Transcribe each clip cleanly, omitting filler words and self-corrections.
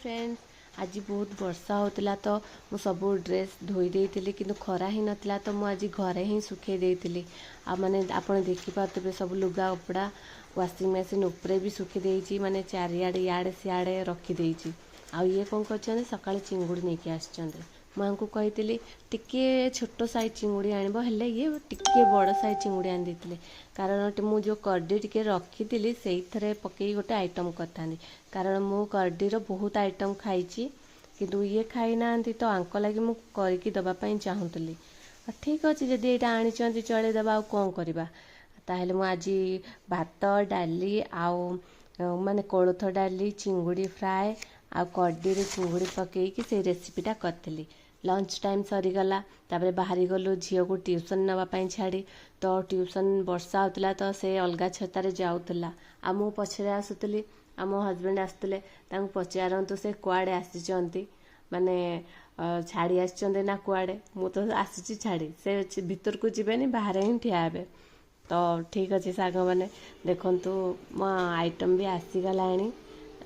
Friends आज बहुत वर्षा होता तो मु सब ड्रेस धोई देइतिली किंतु खरा ही नथिला तो मु आज घरे ही सुखे देइतिली आ माने आपण देखि पातबे सब लुगा कपड़ा वाशिंग मशीन उपरे भी सुखी देइची माने चारियाडे याडे सियाडे रखी देइची आ ये कोन करछन सकाळे चिंगुड़ी नेकी आछछन मांको कहितिली टिके छोट साइज चिंगुड़ी आनिबो हेले ये टिके बड़ साइज चिंगुड़ी आनि देतिले कारण मु जो करडी टिके रखी से पकई गोटे आइटम करथानी कारण मु करडीर बहुत आइटम खाइची किंतु ये खाई नांती तो आंको लगी मु करके दबा पई चाहूतली ठीक अच्छे जदि एटा आनी चले दबा कौन करवा ताहले मु आज भात डाली आउ माने कोलथ डाली चिंगुड़ी फ्राए आ करडी चिंगुड़ी पकईकी से रेसिपीटा करथिली लंच टाइम सरीगला तापर बाहरी गलु झील को ट्यूशन नापाई छाड़ी तो ट्यूशन वर्षा होता तो से अलग छतार जाऊला आ मु पछरे आसुली आ मो हजबैंड आसुले पचारतु से कुआड़े आसी माने छाड़ी आसी ना कुआड़े मु तो आसी छाड़ी से भीतर को जीवेनी बाहर ही ठिया हे तो ठीक अच्छे साग मैंने देखंतु मो आइटम भी आसीगला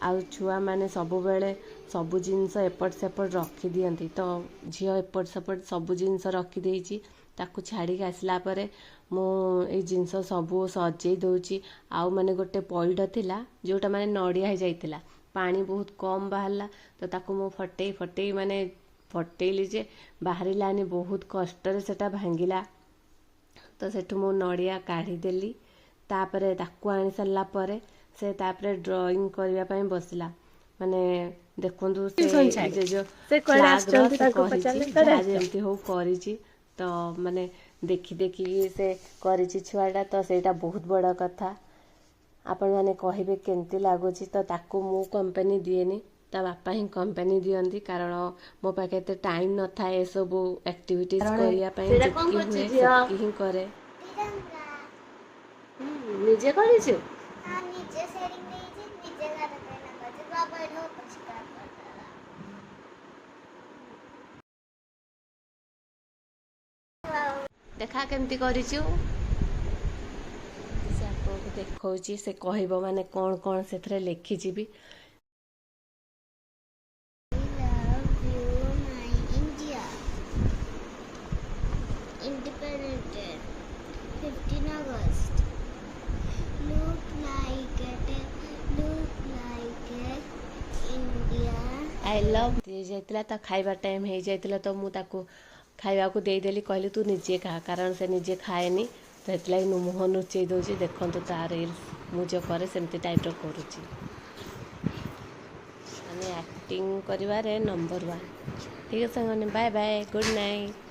आउ छुआ मैंने सबु बेले सबु जिनस एपट सेपट रखी दियंती तो झील एपट सेपट सबु जिनस रखी देइची ताकू छाड़ी आसला परे मु ए जिनस सबु सजई दउची आउ माने गोटे पइड थिला जोटा माने नडिया हे जाइतिला पानी बहुत कम बाहरला तो ताकू मु फटई फटई माने फटईली जे बाहरिलानी बहुत कष्ट रे सेटा भांगिला तो सेठु मु नडिया काढ़ी देली तापरे ताकू आनी सरला परे से तापरे ड्राइंग करबा पई बसला माने देखंतु से जो जेमती हो करिची तो माने देखी देखी से करिची छुआटा तो सेटा बहुत बड़ा कथा आपण माने कहिबे केंती लागुची तो ताकू मु कंपनी दिएनी ता बापा ही कंपनी दियंती कारण मो पाखे ते टाइम न था ए सब एक्टिविटीज करिया पई जेकी ही करे निजे करिछु हां निजे सेटिंग देइछि निजे गात केना करछि बाबा नो परिष्कार करला देखा केमती करिछु से आपको देखौछि से कहइबो माने कोन कोन सेथरे लिखि जिबी Independent Day, 15 August. Look like India. I love दे जाइतिला तो खाइबा टाइम हो जाइतिला तो मु ताको खाइबा को दे देली कहली तू निजे खा कारण से निजे खाएनी तो हेतलाई मुह नुचई दउची देखंतु तार रील्स मु जो करे सेमती टाइप रो करूची माने एक्टिंग करिवारे नंबर 1 ठीक है संगने बाय बाय गुड नाइट।